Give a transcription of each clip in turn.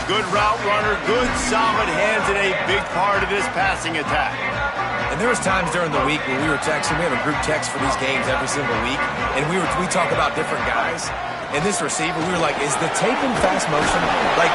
good route runner, good solid hands, and a big part of this passing attack. And there was times during the week when we were texting. We have a group text for these games every single week, and we talk about different guys. And this receiver, we were like, is the tape in fast motion? Like,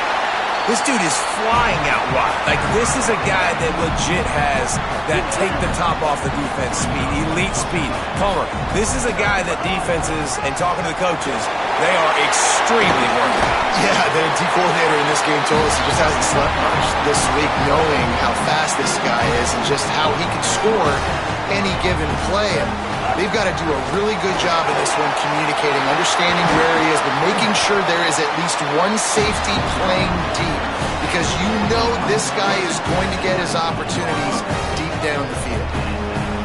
this dude is flying out wide. Like, this is a guy that legit has that take the top off the defense speed, elite speed. Palmer, this is a guy that defenses, and talking to the coaches, they are extremely worried about. Yeah, the D coordinator in this game told us he just hasn't slept much this week, knowing how fast this guy is and just how he can score any given play. And they've got to do a really good job in this one communicating, understanding where he is, but making sure there is at least one safety playing deep, because you know this guy is going to get his opportunities deep down the field.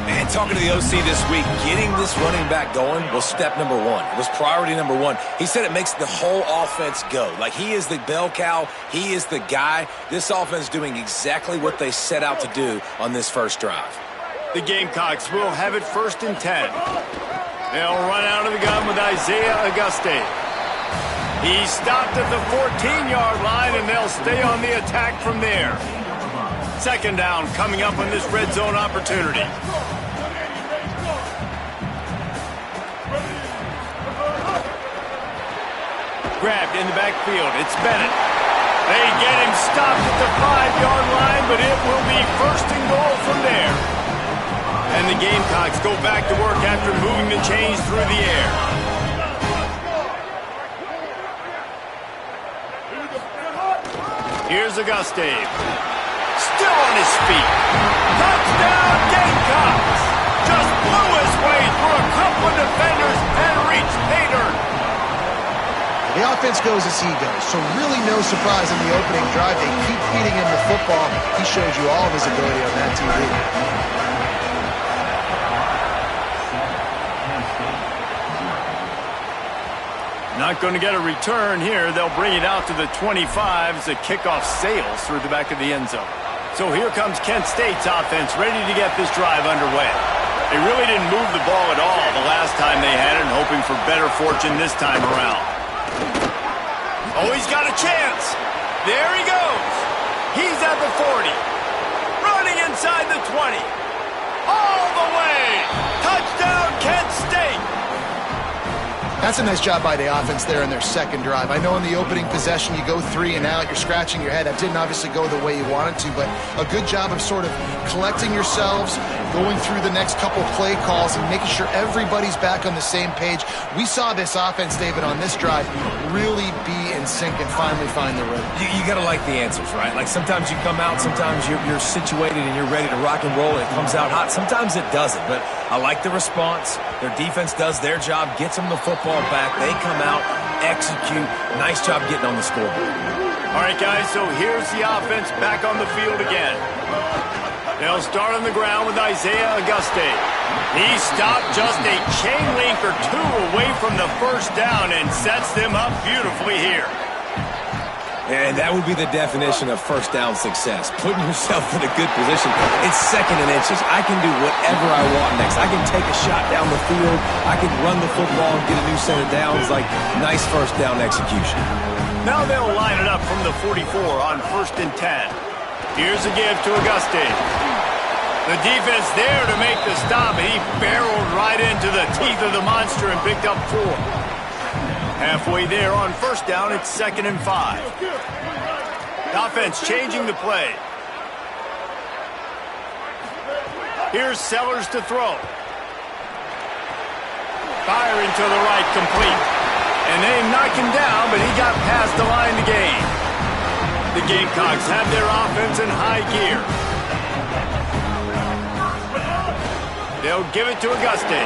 Man, talking to the OC this week, getting this running back going was step number one. It was priority number one. He said it makes the whole offense go. Like, he is the bell cow. He is the guy. This offense doing exactly what they set out to do on this first drive. The Gamecocks will have it 1st and 10. They'll run out of the gun with Isaiah Auguste. He stopped at the 14-yard line, and they'll stay on the attack from there. 2nd down coming up on this red zone opportunity. Grabbed in the backfield. It's Bennett. They get him stopped at the 5-yard line, but it will be 1st and goal from there. And the Gamecocks go back to work after moving the chains through the air. Here's Auguste. Still on his feet. Touchdown, Gamecocks! Just blew his way through a couple of defenders and reached pay dirt. The offense goes as he goes, so really no surprise in the opening drive. They keep feeding him the football. He shows you all of his ability on that TV. Not going to get a return here. They'll bring it out to the 25 as the kickoff sails through the back of the end zone. So here comes Kent State's offense, ready to get this drive underway. They really didn't move the ball at all the last time they had it, and hoping for better fortune this time around. Oh, he's got a chance. There he goes. He's at the 40. Running inside the 20. All the way. Touchdown, Kent State. That's a nice job by the offense there in their second drive. I know in the opening possession you go 3 and out, you're scratching your head. That didn't obviously go the way you wanted to, but a good job of sort of collecting yourselves, going through the next couple play calls and making sure everybody's back on the same page. We saw this offense, David, on this drive really be in sync and finally find the rhythm. You got to like the answers, right? Like, sometimes you come out, sometimes you're situated and you're ready to rock and roll and it comes out hot. Sometimes it doesn't, but I like the response. Their defense does their job, gets them the football back. They come out, execute. Nice job getting on the scoreboard. All right, guys, so here's the offense back on the field again. They'll start on the ground with Isaiah Auguste. He stopped just a chain link or 2 away from the 1st down and sets them up beautifully here. And that would be the definition of 1st down success. Putting yourself in a good position. It's 2nd and inches. I can do whatever I want next. I can take a shot down the field. I can run the football and get a new set of downs. Like, nice 1st down execution. Now they'll line it up from the 44 on 1st and 10. Here's a give to Auguste. The defense there to make the stop. He barreled right into the teeth of the monster and picked up 4. Halfway there on 1st down, it's 2nd and 5. The offense changing the play. Here's Sellers to throw. Firing to the right, complete. And they knock him down, but he got past the line to gain. The Gamecocks have their offense in high gear. They'll give it to Auguste.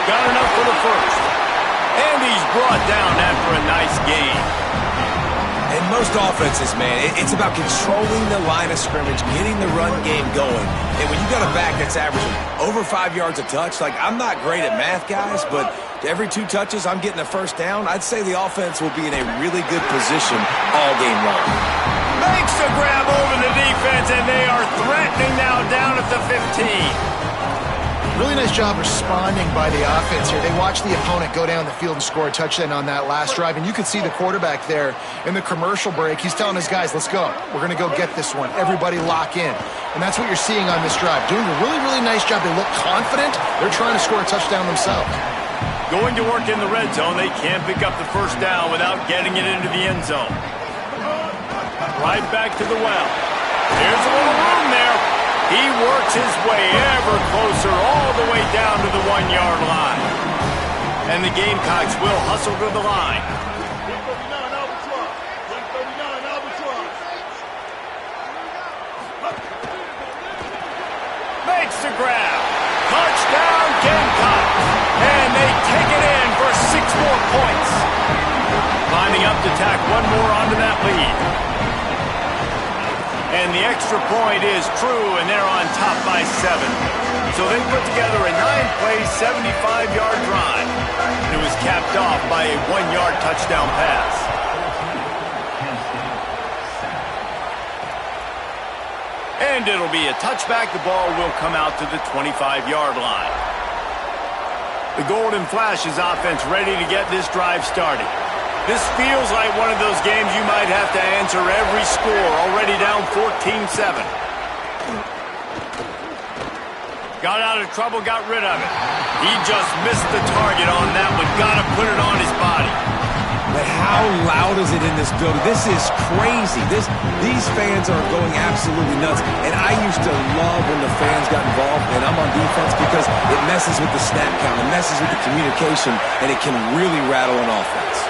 Got enough for the 1st. And he's brought down after a nice gain. And most offenses, man, it's about controlling the line of scrimmage, getting the run game going. And when you got a back that's averaging over 5 yards a touch, like, I'm not great at math, guys, but every 2 touches I'm getting a 1st down, I'd say the offense will be in a really good position all game long. Makes the grab over the defense, and they are threatening now down at the 15. Really nice job responding by the offense here. They watched the opponent go down the field and score a touchdown on that last drive, and you could see the quarterback there in the commercial break. He's telling his guys, let's go. We're going to go get this one. Everybody lock in. And that's what you're seeing on this drive. Doing a really, really nice job. They look confident. They're trying to score a touchdown themselves. Going to work in the red zone. They can't pick up the first down without getting it into the end zone. Right back to the well. There's a little room there. He works his way ever closer all the way down to the 1-yard line. And the Gamecocks will hustle to the line. Makes the grab. Touchdown Gamecocks. And they take it in for 6 more points. Lining up to tack one more onto that lead. And the extra point is true, and they're on top by 7. So they put together a 9-play, 75-yard drive. It was capped off by a 1-yard touchdown pass. And it'll be a touchback. The ball will come out to the 25-yard line. The Golden Flashes offense ready to get this drive started. This feels like one of those games you might have to answer every score, already down 14-7. Got out of trouble, got rid of it. He just missed the target on that one. Got to put it on his body. But how loud is it in this building? This is crazy. These fans are going absolutely nuts. And I used to love when the fans got involved, and I'm on defense, because it messes with the snap count, it messes with the communication, and it can really rattle an offense.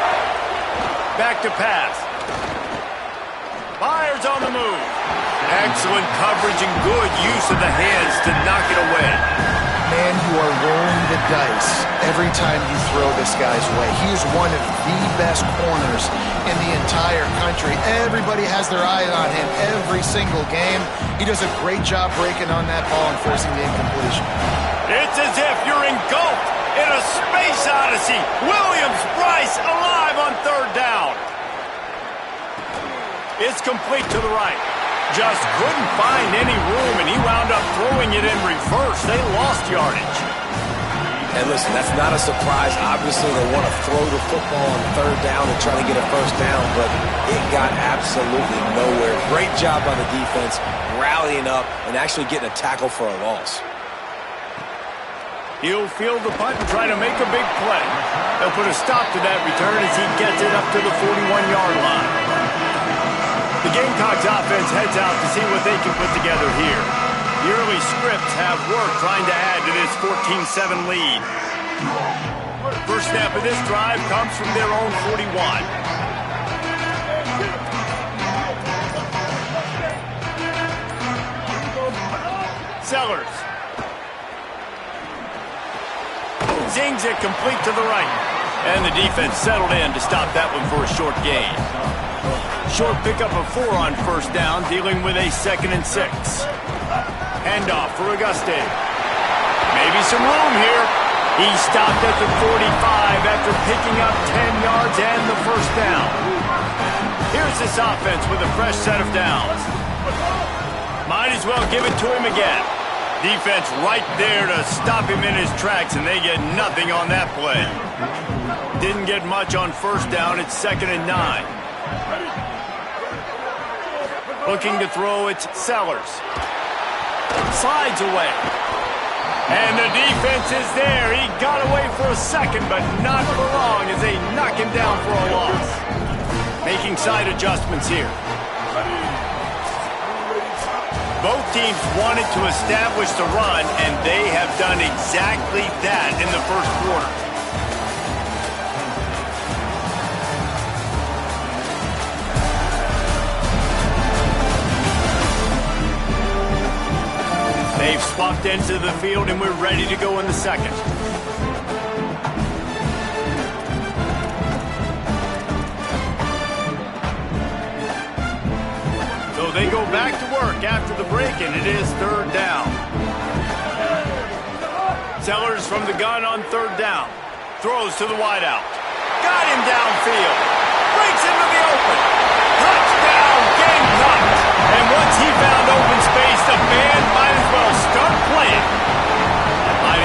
Back to pass. Myers on the move. Excellent coverage and good use of the hands to knock it away. Man, you are rolling the dice every time you throw this guy's way. He is one of the best corners in the entire country. Everybody has their eye on him every single game. He does a great job breaking on that ball and forcing the incompletion. It's as if you're engulfed in a space odyssey. Williams-Brice alive on 3rd down. It's complete to the right. Just couldn't find any room, and he wound up throwing it in reverse. They lost yardage. And listen, that's not a surprise. Obviously, they want to throw the football on 3rd down and try to get a first down, but it got absolutely nowhere. Great job by the defense, rallying up and actually getting a tackle for a loss. He'll field the punt and try to make a big play. They'll put a stop to that return as he gets it up to the 41-yard line. The Gamecocks offense heads out to see what they can put together here. The early scripts have worked trying to add to this 14-7 lead. First snap of this drive comes from their own 41. Sellers. Zings it complete to the right. And the defense settled in to stop that one for a short gain. Short pickup of 4 on 1st down, dealing with a 2nd and 6. Handoff for Auguste. Maybe some room here. He stopped at the 45 after picking up 10 yards and the first down. Here's this offense with a fresh set of downs. Might as well give it to him again. Defense right there to stop him in his tracks, and they get nothing on that play. Didn't get much on 1st down. It's 2nd and 9. Looking to throw, it's Sellers. Slides away. And the defense is there. He got away for a second, but not for long as they knock him down for a loss. Making side adjustments here. Both teams wanted to establish the run, and they have done exactly that in the 1st quarter. They've swapped ends of the field, and we're ready to go in the 2nd. So they go back to work after the break, and it is 3rd down. Sellers from the gun on 3rd down. Throws to the wideout. Got him downfield. Breaks into the open. Touchdown, Gamecocks. And once he found open space, the band might as well start playing. Might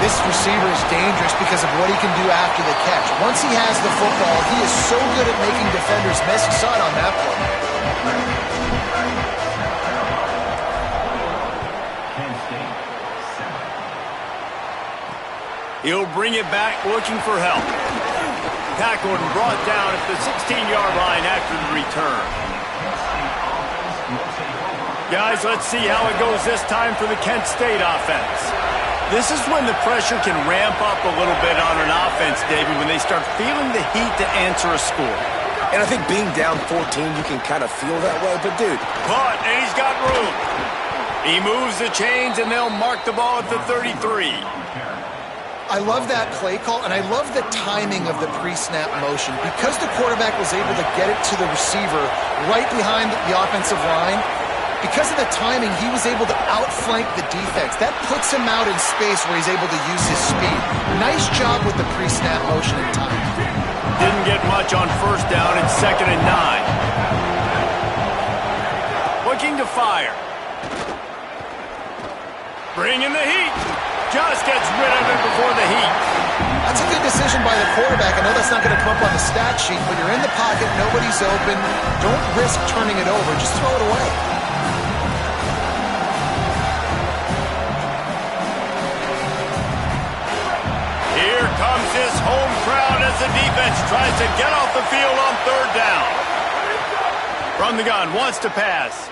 this receiver is dangerous because of what he can do after the catch. Once he has the football, he is so good at making defenders miss. You saw it on that play. He'll bring it back looking for help. Tackled and brought down at the 16-yard line after the return. Guys, let's see how it goes this time for the Kent State offense. This is when the pressure can ramp up a little bit on an offense, David, when they start feeling the heat to answer a score. And I think being down 14, you can kind of feel that way. But, dude. Caught, and he's got room. He moves the chains, and they'll mark the ball at the 33. I love that play call, and I love the timing of the pre-snap motion. Because the quarterback was able to get it to the receiver right behind the offensive line, because of the timing, he was able to outflank the defense. That puts him out in space where he's able to use his speed. Nice job with the pre-snap motion and timing. Didn't get much on first down. It's 2nd and 9. Looking to fire. Bringing the heat. Just gets rid of it before the heat. That's a good decision by the quarterback. I know that's not going to come up on the stat sheet, but you're in the pocket, nobody's open. Don't risk turning it over. Just throw it away. Here comes his home crowd as the defense tries to get off the field on 3rd down. From the gun, wants to pass.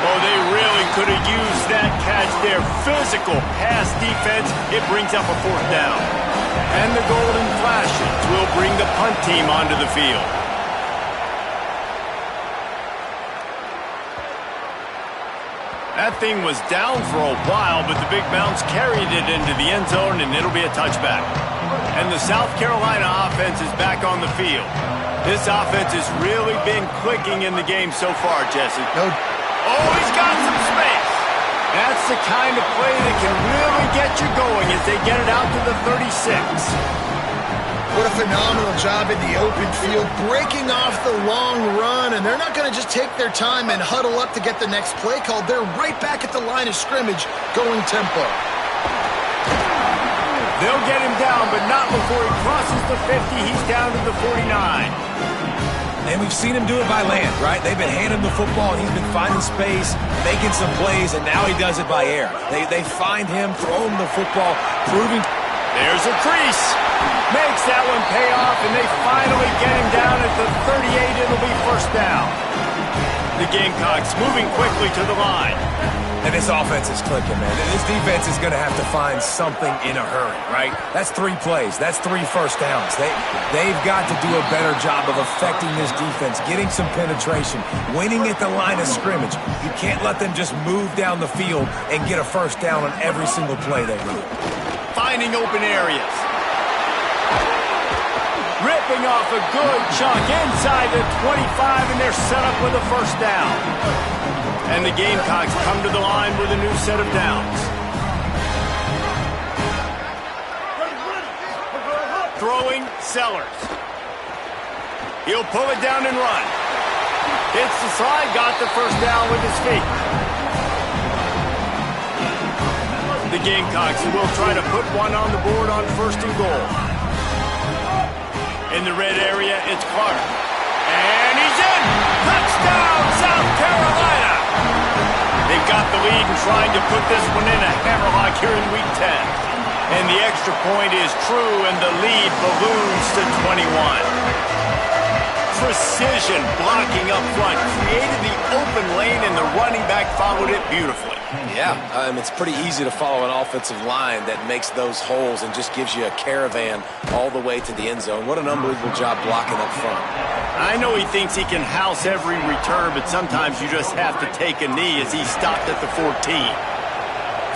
Oh, they really could have used that catch there. Physical pass defense. It brings up a 4th down. And the golden flashes will bring the punt team onto the field. That thing was down for a while, but the big bounce carried it into the end zone, and it'll be a touchback. And the South Carolina offense is back on the field. This offense has really been clicking in the game so far, Jesse. Oh, he's got some space. That's the kind of play that can really get you going as they get it out to the 36. What a phenomenal job in the open field, breaking off the long run, and they're not going to just take their time and huddle up to get the next play called. They're right back at the line of scrimmage, going tempo. They'll get him down, but not before he crosses the 50. He's down to the 49. And we've seen him do it by land, right? They've been handing the football, and he's been finding space, making some plays, and now he does it by air. They find him, throw him the football, proving. There's a crease. Makes that one pay off, and they finally get him down at the 38. It'll be 1st down. The Gamecocks moving quickly to the line. And this offense is clicking, man. This defense is going to have to find something in a hurry, right? That's 3 plays. That's 3 first downs. They've got to do a better job of affecting this defense, getting some penetration, winning at the line of scrimmage. You can't let them just move down the field and get a 1st down on every single play they run. Finding open areas. Ripping off a good chunk inside the 25, and they're set up with a 1st down. And the Gamecocks come to the line with a new set of downs. Throwing Sellers. He'll pull it down and run. Hits the slide, got the 1st down with his feet. The Gamecocks will try to put one on the board on 1st and goal. In the red area, it's Clark. And he's in! Touchdown, South Carolina! They've got the lead and trying to put this one in a hammerlock here in Week 10. And the extra point is true, and the lead balloons to 21. Precision blocking up front, created the open lane, and the running back followed it beautifully. Yeah, it's pretty easy to follow an offensive line that makes those holes and just gives you a caravan all the way to the end zone. What an unbelievable job blocking up front. I know he thinks he can house every return, but sometimes you just have to take a knee as he stopped at the 14.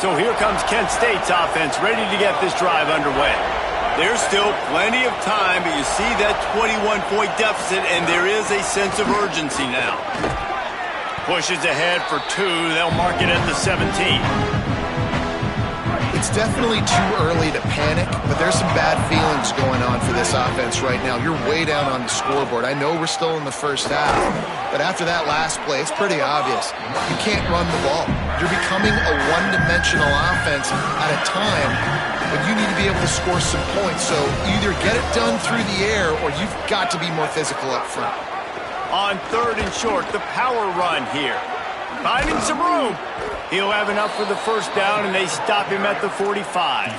So here comes Kent State's offense, ready to get this drive underway. There's still plenty of time, but you see that 21-point deficit, and there is a sense of urgency now. Pushes ahead for 2. They'll mark it at the 17. It's It's definitely too early to panic, but there's some bad feelings going on for this offense right now. You're way down on the scoreboard. I know we're still in the first half, but after that last play, it's pretty obvious. You can't run the ball. You're becoming a one-dimensional offense at a time when you need to be able to score some points. So either get it done through the air or you've got to be more physical up front. On 3rd and short, the power run here. Finding some room. He'll have enough for the first down, and they stop him at the 45.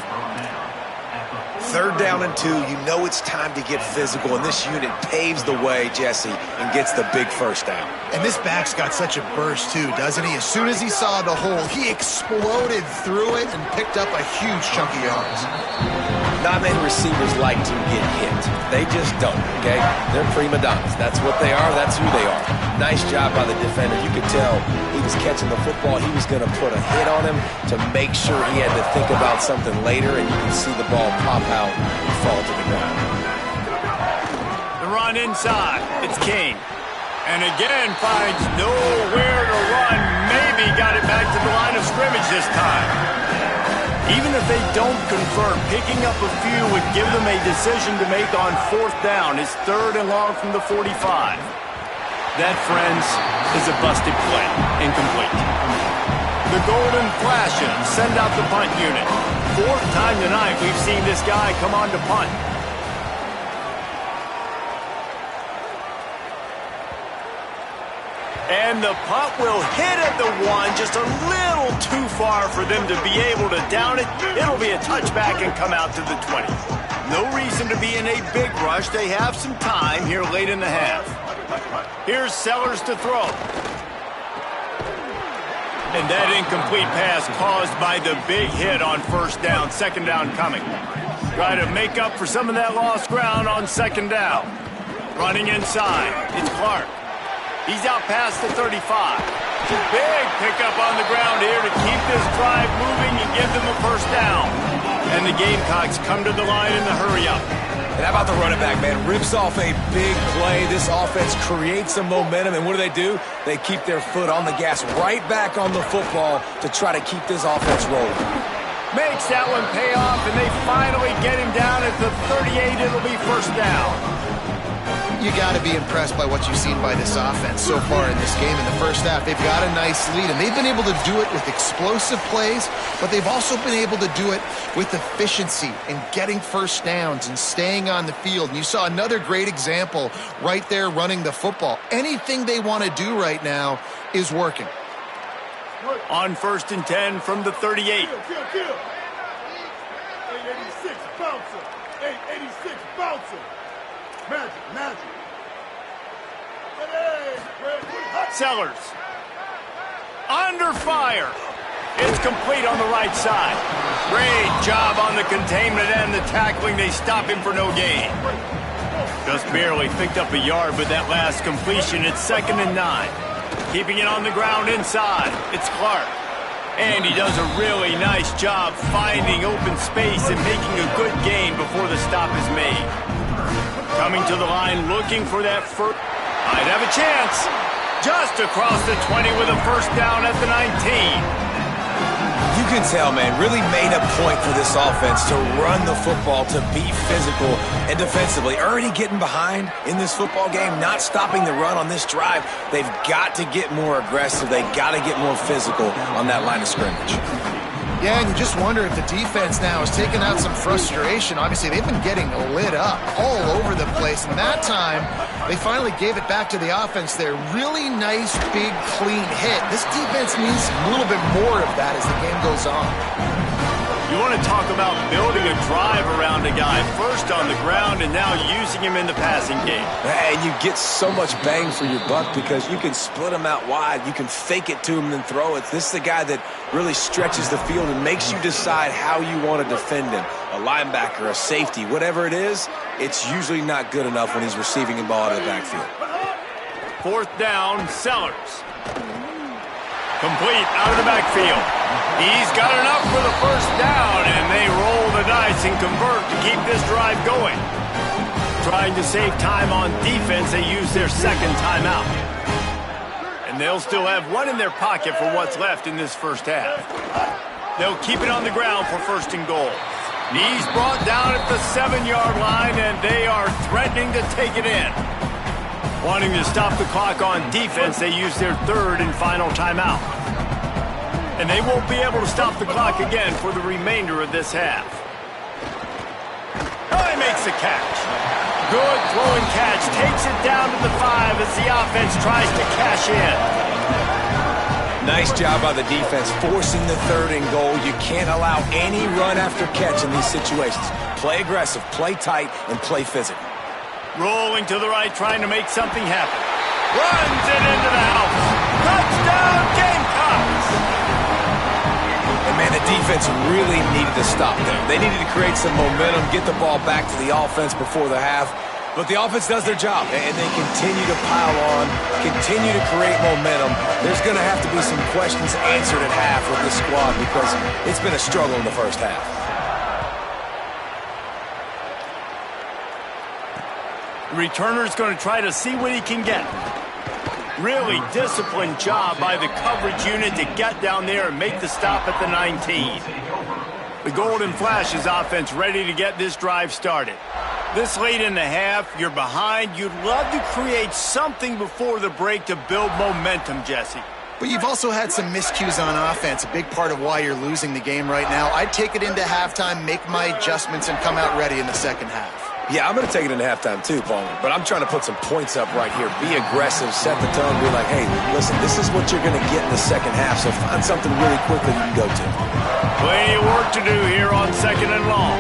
3rd down and 2, you know it's time to get physical, and this unit paves the way, Jesse, and gets the big first down. And this back's got such a burst, too, doesn't he? As soon as he saw the hole, he exploded through it and picked up a huge chunk of yards. Not many receivers like to get hit. They just don't, okay? They're prima donnas. That's what they are. That's who they are. Nice job by the defender. You could tell he was catching the football. He was going to put a hit on him to make sure he had to think about something later, and you can see the ball pop out and fall to the ground. The run inside. It's King. And again finds nowhere to run. Maybe got it back to the line of scrimmage this time. Even if they don't convert, picking up a few would give them a decision to make on 4th down. It's 3rd and long from the 45. That, friends, is a busted play. Incomplete. The Golden Flashes send out the punt unit. 4th time tonight we've seen this guy come on to punt. And the punt will hit at the 1, just a little too far for them to be able to down it. It'll be a touchback and come out to the 20. No reason to be in a big rush. They have some time here late in the half. Here's Sellers to throw. And that incomplete pass caused by the big hit on 1st down, 2nd down coming. Try to make up for some of that lost ground on 2nd down. Running inside, it's Clark. He's out past the 35. It's a big pickup on the ground here to keep this drive moving and give them a first down. And the Gamecocks come to the line in the hurry-up. And how about the running back, man? Rips off a big play. This offense creates some momentum, and what do? They keep their foot on the gas right back on the football to try to keep this offense rolling. Makes that one pay off, and they finally get him down at the 38. It'll be first down. You got to be impressed by what you've seen by this offense so far in this game. In the first half, they've got a nice lead, and they've been able to do it with explosive plays, but they've also been able to do it with efficiency and getting first downs and staying on the field. And you saw another great example right there running the football. Anything they want to do right now is working. On 1st and 10 from the 38. 886 bouncer. 886 bouncer. Magic. Sellers. Under fire. It's complete on the right side. Great job on the containment and the tackling. They stop him for no gain. Just barely picked up a yard with that last completion. It's 2nd and 9. Keeping it on the ground inside. It's Clark. And he does a really nice job finding open space and making a good gain before the stop is made. Coming to the line, looking for that first. Might have a chance. Just across the 20 with a first down at the 19. You can tell, man, really made a point for this offense to run the football, to be physical and defensively. Already getting behind in this football game, not stopping the run on this drive. They've got to get more aggressive. They've got to get more physical on that line of scrimmage. Yeah, and you just wonder if the defense now is taking out some frustration. Obviously, they've been getting lit up all over the place. And that time, they finally gave it back to the offense there. Really nice, big, clean hit. This defense needs a little bit more of that as the game goes on. You want to talk about building a drive around a guy, first on the ground and now using him in the passing game. And you get so much bang for your buck because you can split him out wide. You can fake it to him and then throw it. This is the guy that really stretches the field and makes you decide how you want to defend him. A linebacker, a safety, whatever it is, it's usually not good enough when he's receiving the ball out of the backfield. 4th down, Sellers. Complete out of the backfield. He's got enough for the first down, and they roll the dice and convert to keep this drive going. Trying to save time on defense, they use their 2nd timeout. And they'll still have one in their pocket for what's left in this first half. They'll keep it on the ground for first and goal. He's brought down at the 7-yard line, and they are threatening to take it in. Wanting to stop the clock on defense, they use their third and final timeout. And they won't be able to stop the clock again for the remainder of this half. Oh, he makes the catch. Good throwing catch. Takes it down to the 5 as the offense tries to cash in. Nice job by the defense forcing the third and goal. You can't allow any run after catch in these situations. Play aggressive, play tight, and play physical. Rolling to the right, trying to make something happen. Runs it into the house. Touchdown, Gamecocks! And man, the defense really needed to stop there. They needed to create some momentum, get the ball back to the offense before the half. But the offense does their job, and they continue to pile on, continue to create momentum. There's going to have to be some questions answered at half with this squad because it's been a struggle in the first half. The returner's going to try to see what he can get. Really disciplined job by the coverage unit to get down there and make the stop at the 19. The Golden Flash's offense ready to get this drive started. This late in the half, you're behind. You'd love to create something before the break to build momentum, Jesse. But you've also had some miscues on offense, a big part of why you're losing the game right now. I'd take it into halftime, make my adjustments, and come out ready in the second half. Yeah, I'm going to take it into halftime too, Palmer. But I'm trying to put some points up right here. Be aggressive, set the tone, be like, hey, listen, this is what you're going to get in the second half, so find something really quick that you can go to. Plenty of work to do here on second and long.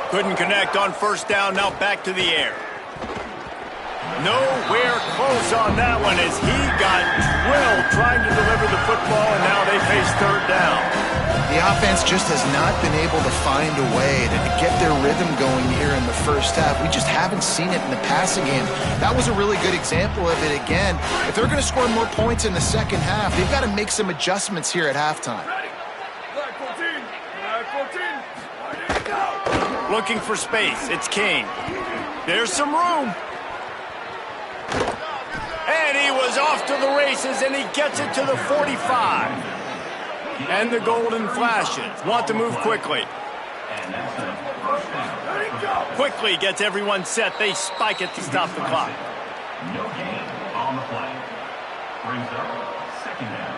Couldn't connect on first down, now back to the air. Nowhere close on that one as he got drilled trying to deliver the football, and now they face third down. The offense just has not been able to find a way to get their rhythm going here in the first half. We just haven't seen it in the passing game. That was a really good example of it again. If they're going to score more points in the second half, they've got to make some adjustments here at halftime. Looking for space. It's King. There's some room. And he was off to the races, and he gets it to the 45. And the Golden Flashes want to move quickly. Quickly gets everyone set. They spike it to stop the clock. No gain on the play. Brings up second down.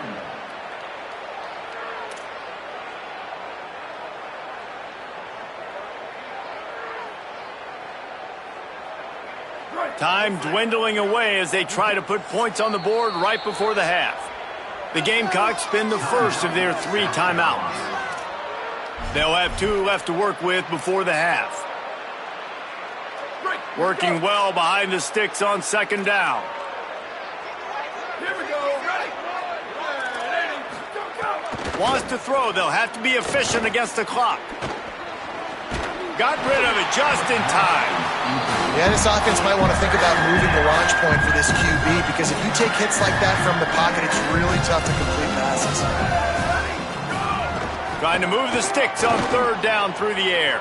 Time dwindling away as they try to put points on the board right before the half. The Gamecocks spend the first of their 3 timeouts. They'll have 2 left to work with before the half. Working well behind the sticks on second down. Here we go. Ready. Wants to throw. They'll have to be efficient against the clock. Got rid of it just in time. Yeah, this offense might want to think about moving the launch point for this QB because if you take hits like that from the pocket, it's really tough to complete passes. Trying to move the sticks on third down through the air.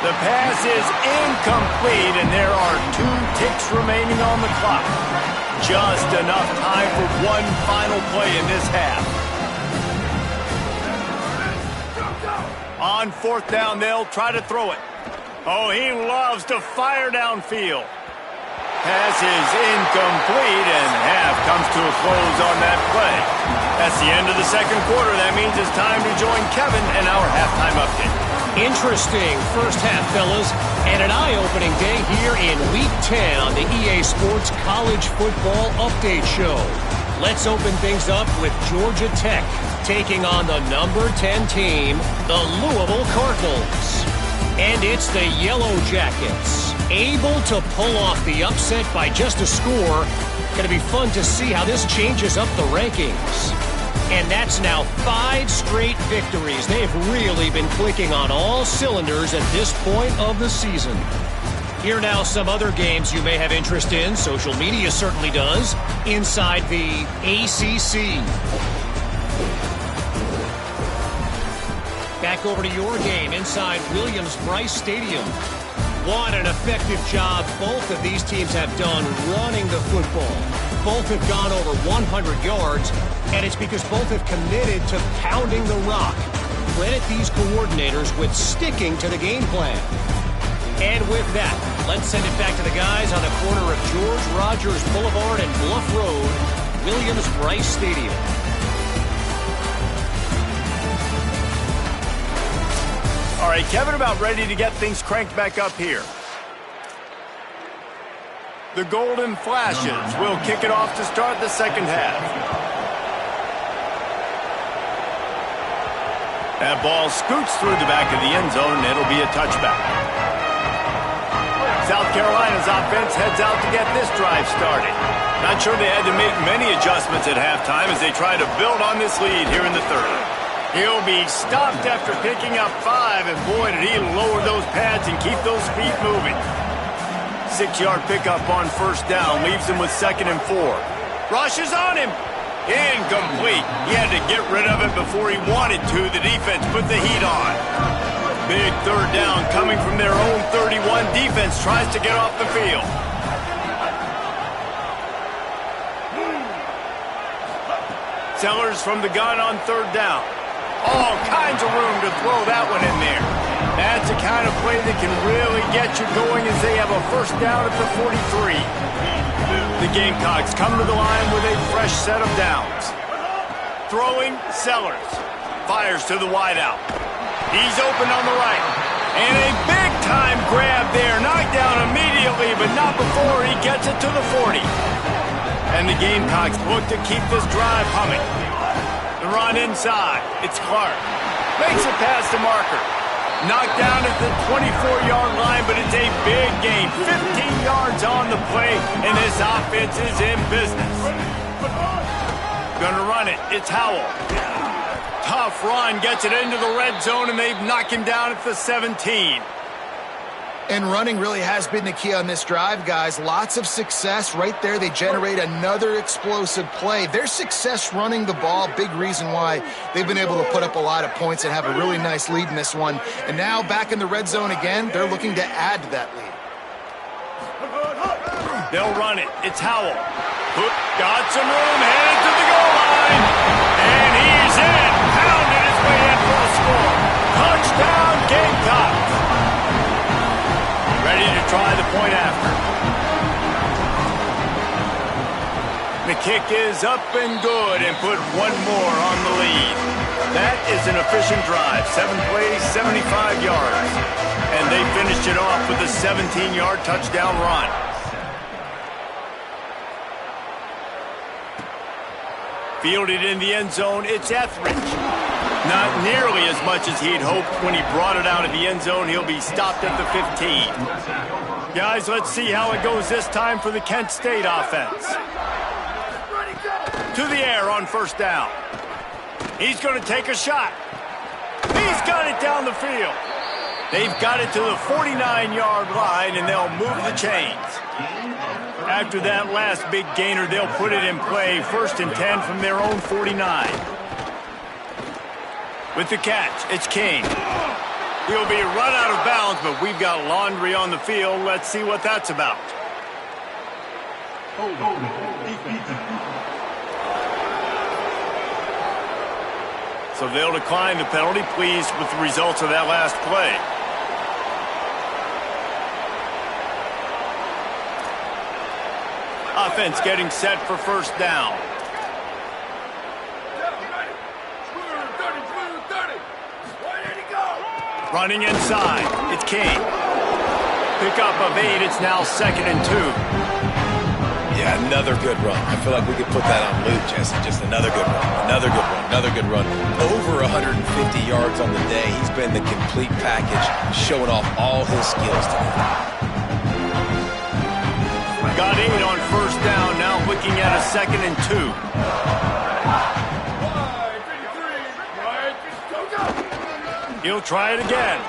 The pass is incomplete, and there are 2 ticks remaining on the clock. Just enough time for one final play in this half. On fourth down, they'll try to throw it. Oh, he loves to fire downfield. Pass is incomplete, and half comes to a close on that play. That's the end of the second quarter. That means it's time to join Kevin in our halftime update. Interesting first half, fellas, and an eye-opening day here in Week 10 on the EA Sports College Football Update Show. Let's open things up with Georgia Tech taking on the number 10 team, the Louisville Cardinals. And it's the Yellow Jackets, able to pull off the upset by just a score. Going to be fun to see how this changes up the rankings. And that's now 5 straight victories. They've really been clicking on all cylinders at this point of the season. Here now some other games you may have interest in. Social media certainly does. Inside the ACC. Back over to your game inside Williams-Brice Stadium. What an effective job both of these teams have done running the football. both have gone over 100 yards, and it's because both have committed to pounding the rock. Credit these coordinators with sticking to the game plan. And with that, let's send it back to the guys on the corner of George Rogers Boulevard and Bluff Road, Williams-Brice Stadium. All right, Kevin, about ready to get things cranked back up here. The Golden Flashes will kick it off to start the second half. That ball scoots through the back of the end zone, and it'll be a touchback. South Carolina's offense heads out to get this drive started. Not sure they had to make many adjustments at halftime as they try to build on this lead here in the third. He'll be stopped after picking up 5, and boy, did he lower those pads and keep those feet moving. 6-yard pickup on first down leaves him with 2nd and 4. Rush is on him. Incomplete. He had to get rid of it before he wanted to. The defense put the heat on. Big third down coming from their own 31. Defense tries to get off the field. Sellers from the gun on third down. All kinds of room to throw that one in there. That's the kind of play that can really get you going as they have a first down at the 43. The Gamecocks come to the line with a fresh set of downs. Throwing, Sellers. Fires to the wideout. He's open on the right. And a big-time grab there. Knocked down immediately, but not before he gets it to the 40. And the Gamecocks look to keep this drive humming. The run inside. It's Clark. Makes it past the marker. Knocked down at the 24-yard line, but it's a big gain. 15 yards on the play, and this offense is in business. Gonna run it. It's Howell. Tough run. Gets it into the red zone, and they've knocked him down at the 17. And running really has been the key on this drive, guys. Lots of success right there. They generate another explosive play. Their success running the ball, big reason why they've been able to put up a lot of points and have a really nice lead in this one. And now back in the red zone again, they're looking to add to that lead. They'll run it. It's Howell. Got some room, headed to the goal line. And he's in. Pounded his way in for a score. Touchdown, Gamecocks. Ready to try the point after. The kick is up and good and put one more on the lead. That is an efficient drive. 7 plays, 75 yards. And they finished it off with a 17-yard touchdown run. Fielded in the end zone, it's Etheridge. Not nearly as much as he'd hoped when he brought it out of the end zone. He'll be stopped at the 15. Guys, let's see how it goes this time for the Kent State offense. To the air on first down. He's going to take a shot. He's got it down the field. They've got it to the 49-yard line, and they'll move the chains. After that last big gainer, they'll put it in play. 1st and 10 from their own 49. With the catch, it's King. He'll be run out of bounds, but we've got laundry on the field. Let's see what that's about. So they'll decline the penalty, pleased with the results of that last play. Offense getting set for first down. Running inside, it's King. Pickup of 8, it's now 2nd and 2. Yeah, another good run. I feel like we could put that on loop, Jesse. Just another good run, another good run, another good run. Over 150 yards on the day. He's been the complete package, showing off all his skills today. Got 8 on first down, now looking at a 2nd and 2. He'll try it again.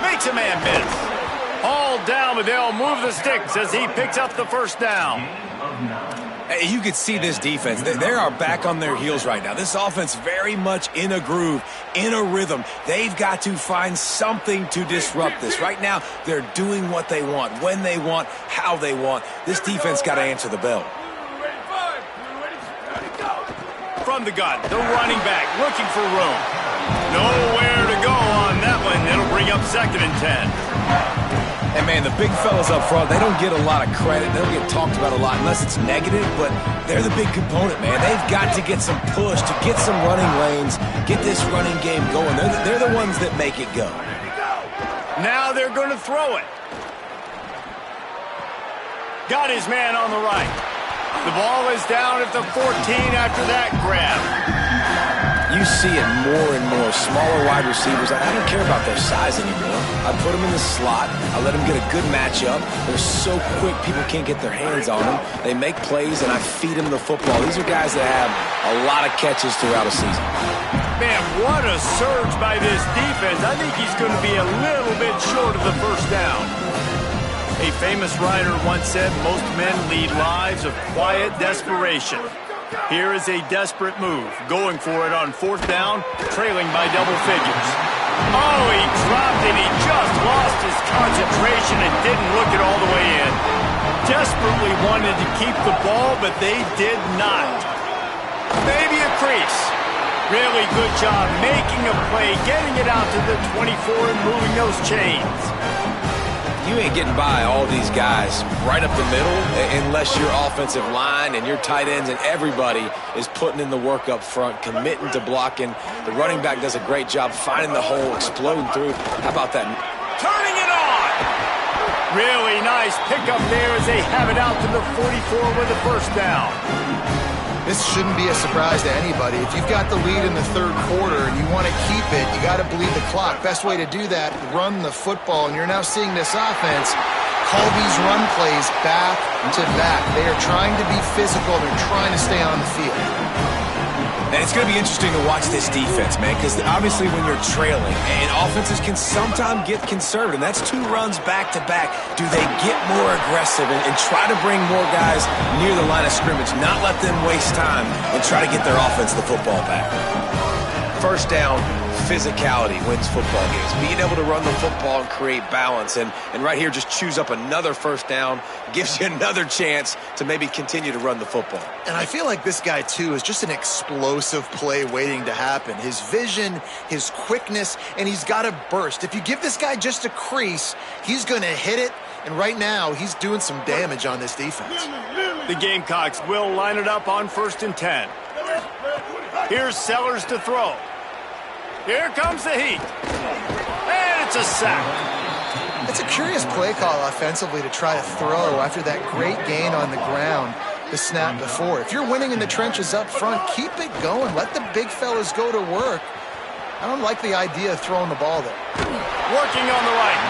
Makes a man miss. All down, but they'll move the sticks as he picks up the first down. Hey, you could see this defense. They are back on their heels right now. This offense very much in a groove, in a rhythm. They've got to find something to disrupt this. Right now, they're doing what they want, when they want, how they want. This defense got to answer the bell. from the gun. The running back looking for room. Nowhere to go on that one. It'll bring up 2nd and 10. And, man, the big fellas up front, they don't get a lot of credit. They don't get talked about a lot unless it's negative, but they're the big component, man. They've got to get some push, to get some running lanes, get this running game going. They're the ones that make it go. Now they're going to throw it. Got his man on the right. The ball is down at the 14 after that grab. You see it more and more. Smaller wide receivers, I don't care about their size anymore. I put them in the slot. I let them get a good matchup. They're so quick, people can't get their hands on them. They make plays, and I feed them the football. These are guys that have a lot of catches throughout a season. Man, what a surge by this defense. I think he's going to be a little bit short of the first down. A famous writer once said, most men lead lives of quiet desperation. Here is a desperate move, going for it on 4th down, trailing by double figures. Oh, he dropped it. He just lost his concentration and didn't look it all the way in. Desperately wanted to keep the ball, but they did not. Maybe a crease. Really good job making a play, getting it out to the 24 and moving those chains. You ain't getting by all these guys right up the middle unless your offensive line and your tight ends and everybody is putting in the work up front, committing to blocking. The running back does a great job finding the hole, exploding through. How about that? Turning it on! Really nice pickup there as they have it out to the 44 with the first down. This shouldn't be a surprise to anybody. If you've got the lead in the 3rd quarter and you want to keep it, you got to bleed the clock. Best way to do that, run the football. And you're now seeing this offense call these run plays back to back. They are trying to be physical. They're trying to stay on the field. And it's going to be interesting to watch this defense, man, because obviously when you're trailing, and offenses can sometimes get conservative, and that's 2 runs back-to-back, do they get more aggressive and try to bring more guys near the line of scrimmage, not let them waste time, and try to get their offense the football back? First down, physicality wins football games. Being able to run the football and create balance, and right here just choose up another first down, gives you another chance to maybe continue to run the football. And I feel like this guy, too, is just an explosive play waiting to happen. His vision, his quickness, and he's got a burst. If you give this guy just a crease, he's going to hit it, and right now he's doing some damage on this defense. The Gamecocks will line it up on 1st and 10. Here's Sellers to throw. Here comes the heat. And it's a sack. It's a curious play call offensively to try to throw after that great gain on the ground the snap before. If you're winning in the trenches up front, keep it going. Let the big fellas go to work. I don't like the idea of throwing the ball there. Working on the right.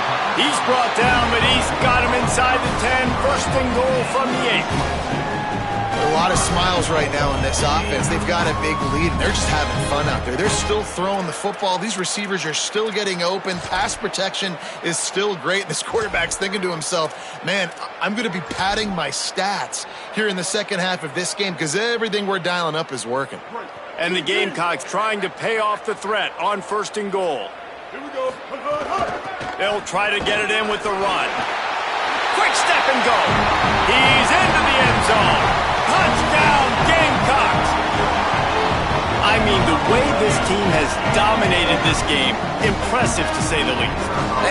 He's brought down, but he's got him inside the 10. 1st and goal from the 8. A lot of smiles right now in this offense. They've got a big lead, and they're just having fun out there. They're still throwing the football. These receivers are still getting open. Pass protection is still great. This quarterback's thinking to himself, man, I'm going to be padding my stats here in the second half of this game because everything we're dialing up is working. And the Gamecocks trying to pay off the threat on 1st and goal. Here we go. They'll try to get it in with the run. Quick step and go. He's into the end zone. Touchdown, Gamecocks! I mean, the way this team has dominated this game, impressive to say the least.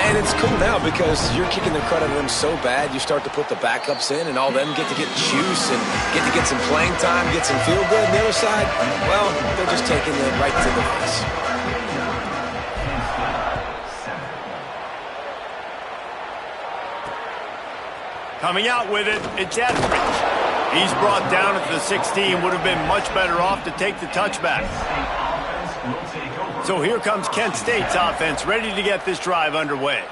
And it's cool now because you're kicking the crud out of them so bad, you start to put the backups in, and all them get to get juice and get some playing time, get some feel good. And the other side, well, they're just taking it right to the face. Coming out with it, it's Etheridge. He's brought down at the 16. Would have been much better off to take the touchback. So here comes Kent State's offense, ready to get this drive underway.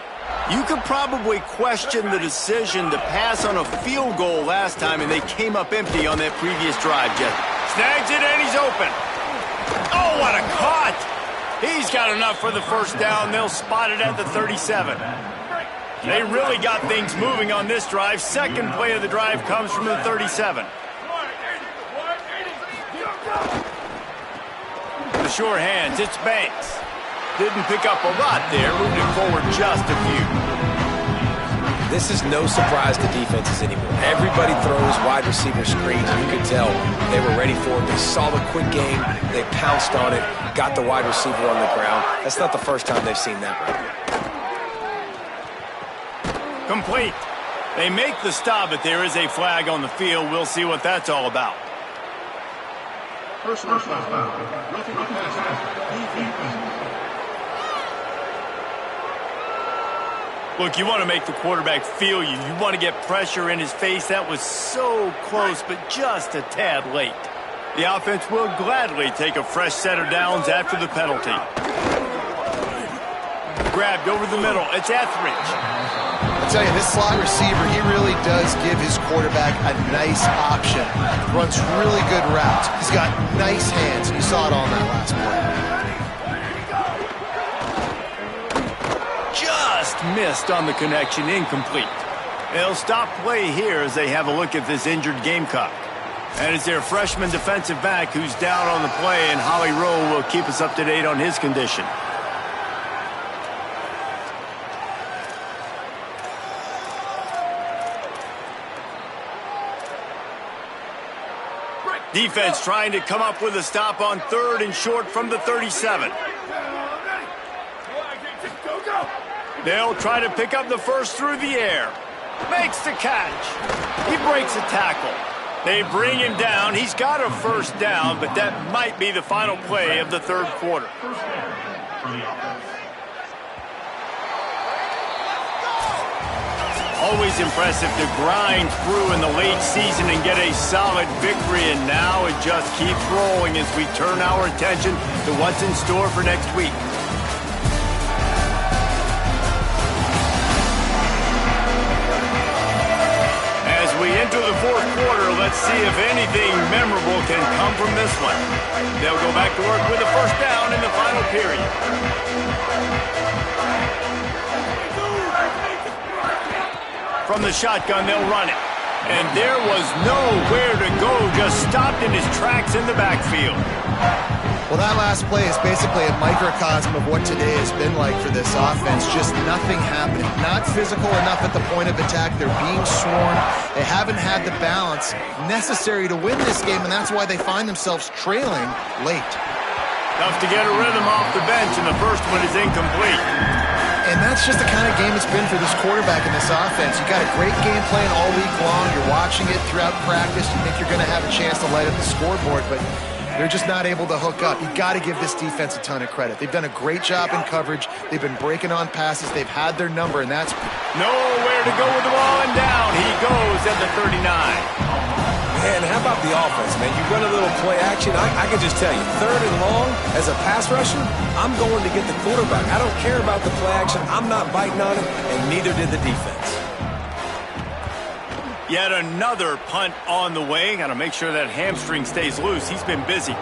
You could probably question the decision to pass on a field goal last time, and they came up empty on that previous drive, Jeff. Snags it, and he's open. Oh, what a caught! He's got enough for the first down. They'll spot it at the 37. They really got things moving on this drive. Second play of the drive comes from the 37. The sure hands, it's Banks. Didn't pick up a lot there, moved it forward just a few. This is no surprise to defenses anymore. Everybody throws wide receiver screens, and you can tell they were ready for it. They saw the quick game. They pounced on it, got the wide receiver on the ground. That's not the first time they've seen that run. Complete. They make the stop, but there is a flag on the field. We'll see what that's all about. Personal foul. Roughing the passer. Look, you want to make the quarterback feel you. You want to get pressure in his face. That was so close, but just a tad late. The offense will gladly take a fresh set of downs after the penalty. Grabbed over the middle. It's Etheridge. I tell you, this slot receiver, he really does give his quarterback a nice option. Runs really good routes. He's got nice hands. You saw it all in that last play. Just missed on the connection, incomplete. They'll stop play here as they have a look at this injured Gamecock. And it's their freshman defensive back who's down on the play, and Holly Rowe will keep us up to date on his condition. Defense trying to come up with a stop on 3rd and short from the 37. They'll try to pick up the first through the air. Makes the catch. He breaks a tackle. They bring him down. He's got a first down, but that might be the final play of the 3rd quarter. Always impressive to grind through in the late season and get a solid victory, and now it just keeps rolling as we turn our attention to what's in store for next week. We enter the 4th quarter. Let's see if anything memorable can come from this one. They'll go back to work with a first down in the final period. From the shotgun, they'll run it. And there was nowhere to go, just stopped in his tracks in the backfield. Well, that last play is basically a microcosm of what today has been like for this offense. Just nothing happening. Not physical enough at the point of attack. They're being swarmed. They haven't had the balance necessary to win this game, and that's why they find themselves trailing late. Tough to get a rhythm off the bench, and the first one is incomplete. And that's just the kind of game it's been for this quarterback in this offense. You got a great game plan all week long. You're watching it throughout practice. You think you're going to have a chance to light up the scoreboard, but they're just not able to hook up. You got to give this defense a ton of credit. They've done a great job in coverage. They've been breaking on passes. They've had their number, and that's nowhere to go with the ball, and down he goes at the 39. Man, how about the offense, man? You run a little play action. I can just tell you, 3rd and long, as a pass rusher, I'm going to get the quarterback. I don't care about the play action. I'm not biting on it, and neither did the defense. Yet another punt on the way. Got to make sure that hamstring stays loose. He's been busy.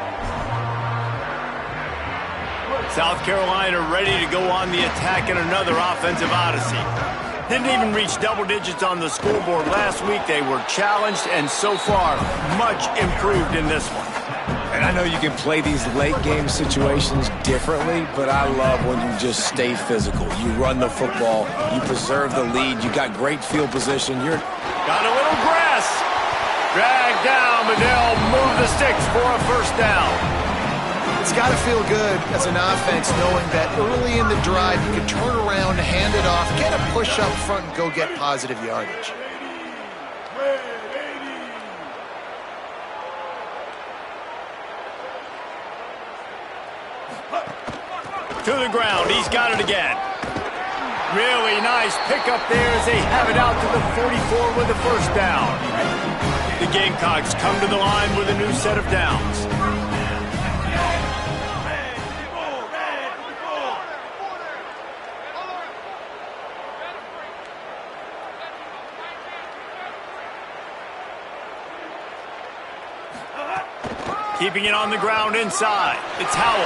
South Carolina ready to go on the attack in another offensive odyssey. Didn't even reach double digits on the scoreboard last week. They were challenged, and so far, much improved in this one. And I know you can play these late game situations differently, but I love when you just stay physical. You run the football, you preserve the lead, you got great field position. Got a little grass. Dragged down, but they'll move the sticks for a first down. It's got to feel good as an offense knowing that early in the drive you can turn around, hand it off, get a push up front, and go get positive yardage. To the ground. He's got it again. Really nice pickup there as they have it out to the 44 with the first down. The Gamecocks come to the line with a new set of downs. Keeping it on the ground inside. It's Howell.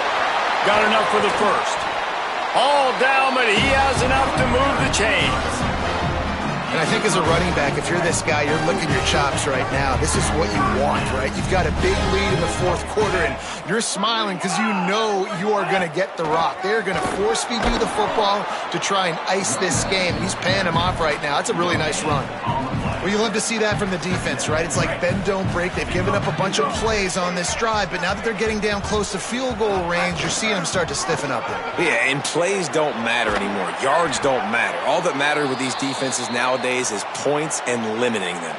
Got enough for the first. All down, but he has enough to move the chains. And I think as a running back, if you're this guy, you're licking your chops right now. This is what you want, right? You've got a big lead in the fourth quarter, and you're smiling because you know you are going to get the rock. They're going to force-feed you the football to try and ice this game. He's paying him off right now. That's a really nice run. Well, you love to see that from the defense, right? It's like bend, don't break. They've given up a bunch of plays on this drive, but now that they're getting down close to field goal range, you're seeing them start to stiffen up there. Yeah, and plays don't matter anymore. Yards don't matter. All that matters with these defenses nowadays is points and limiting them.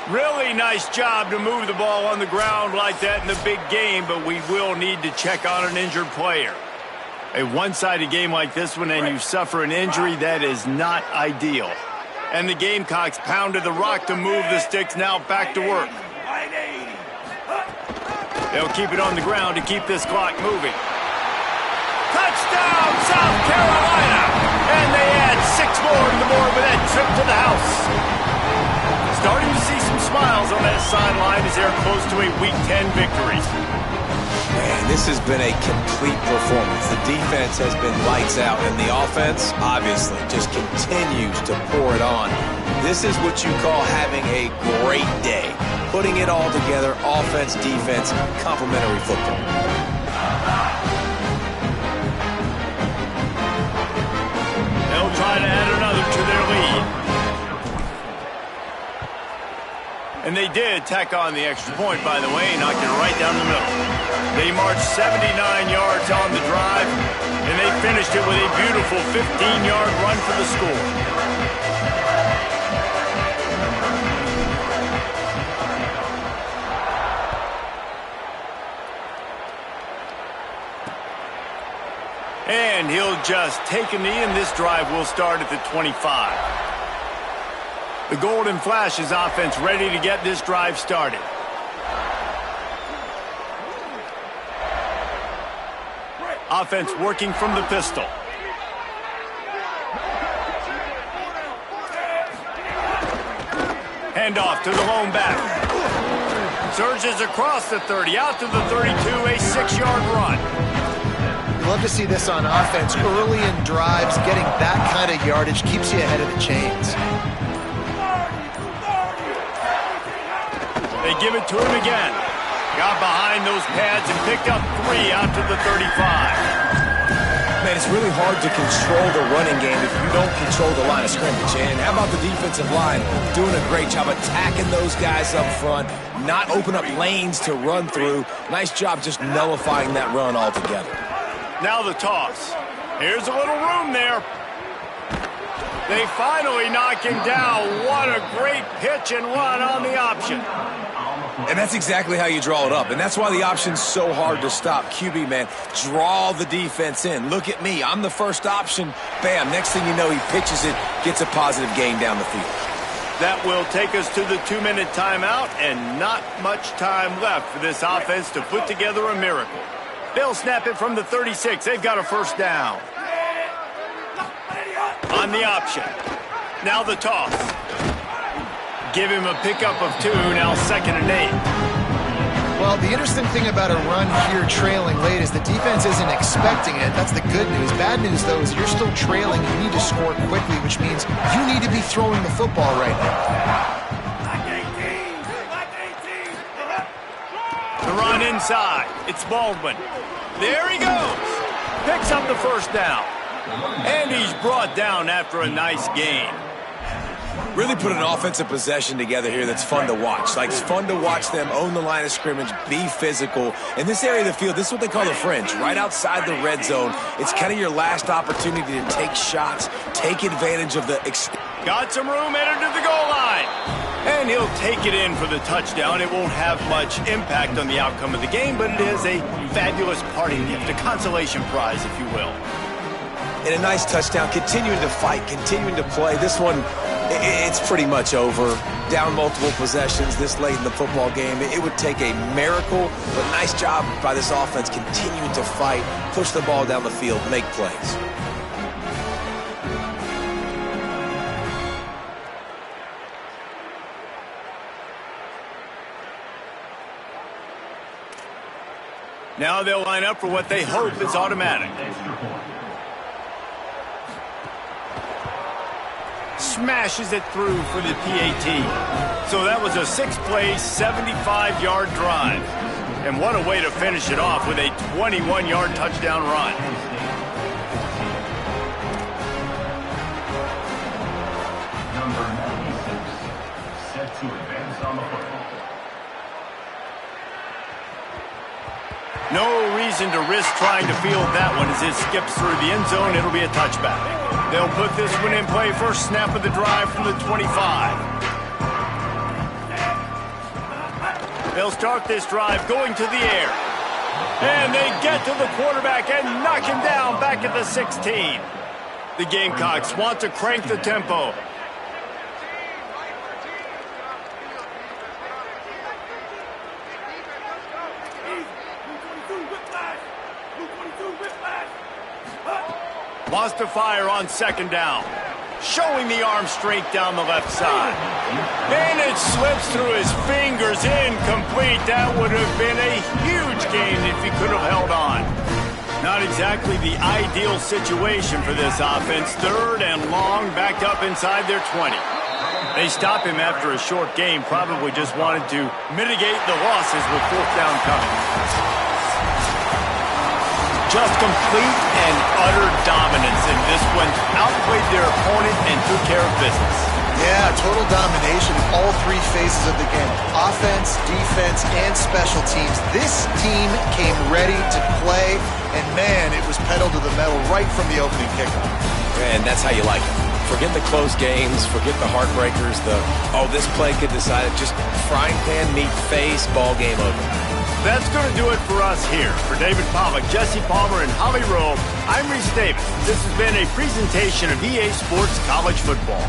Really nice job to move the ball on the ground like that in the big game, but we will need to check on an injured player. A one-sided game like this one and you suffer an injury, that is not ideal. And the Gamecocks pounded the rock to move the sticks, now back to work. They'll keep it on the ground to keep this clock moving. Touchdown, South Carolina! And they add 6 more to the board with that trip to the house. Starting to see some smiles on that sideline as they're close to a Week 10 victory. Man, this has been a complete performance. The defense has been lights out, and the offense, obviously, just continues to pour it on. This is what you call having a great day. Putting it all together, offense, defense, complementary football. They'll try to add another to their lead. And they did tack on the extra point, by the way, knocked it right down the middle. They marched 79 yards on the drive, and they finished it with a beautiful 15-yard run for the score. And he'll just take a knee, and this drive will start at the 25. The Golden Flash's offense ready to get this drive started. Offense working from the pistol. Handoff to the lone back. Surges across the 30, out to the 32, a 6-yard run. You love to see this on offense. Early in drives, getting that kind of yardage keeps you ahead of the chains. They give it to him again. Got behind those pads and picked up 3 out to the 35. Man, it's really hard to control the running game if you don't control the line of scrimmage. And how about the defensive line doing a great job attacking those guys up front, not open up lanes to run through. Nice job just nullifying that run altogether. Now the toss. Here's a little room there. They finally knock him down. What a great pitch and run on the option. And that's exactly how you draw it up. And that's why the option's so hard to stop. QB, man, draw the defense in. Look at me. I'm the first option. Bam. Next thing you know, he pitches it, gets a positive gain down the field. That will take us to the 2-minute timeout, and not much time left for this offense to put together a miracle. They'll snap it from the 36. They've got a first down. On the option. Now the toss. Give him a pickup of 2, now 2nd and 8. Well, the interesting thing about a run here trailing late is the defense isn't expecting it. That's the good news. Bad news, though, is you're still trailing. You need to score quickly, which means you need to be throwing the football right now. The run inside. It's Baldwin. There he goes. Picks up the first down. And he's brought down after a nice gain. Really put an offensive possession together here that's fun to watch. Like, it's fun to watch them own the line of scrimmage, be physical. In this area of the field, this is what they call the fringe, right outside the red zone. It's kind of your last opportunity to take shots, take advantage of the... Got some room, headed to the goal line. And he'll take it in for the touchdown. It won't have much impact on the outcome of the game, but it is a fabulous parting gift, a consolation prize, if you will. And a nice touchdown, continuing to fight, continuing to play. This one, it's pretty much over. Down multiple possessions this late in the football game. It would take a miracle, but nice job by this offense continuing to fight, push the ball down the field, make plays. Now they'll line up for what they hope is automatic. smashes it through for the PAT. So that was a 6-play, 75-yard drive. And what a way to finish it off with a 21-yard touchdown run. Number 96, set to advance on the football. No reason to risk trying to field that one as it skips through the end zone. It'll be a touchback. They'll put this one in play first snap of the drive from the 25. They'll start this drive going to the air. And they get to the quarterback and knock him down back at the 16. The Gamecocks want to crank the tempo. Wants to fire on second down. Showing the arm strength down the left side. And it slips through his fingers, incomplete. That would have been a huge gain if he could have held on. Not exactly the ideal situation for this offense. Third and long, backed up inside their 20. They stop him after a short game, probably just wanted to mitigate the losses with fourth down coming. Just complete and utter dominance in this one. Outplayed their opponent and took care of business. Yeah, total domination in all three phases of the game. Offense, defense, and special teams. This team came ready to play, and man, it was pedal to the metal right from the opening kickoff. And that's how you like it. Forget the close games, forget the heartbreakers, this play could decide it. Just frying pan, meat face, ball game over. That's going to do it for us here. For David Pollock, Jesse Palmer, and Holly Rowe, I'm Reese Davis. This has been a presentation of EA Sports College Football.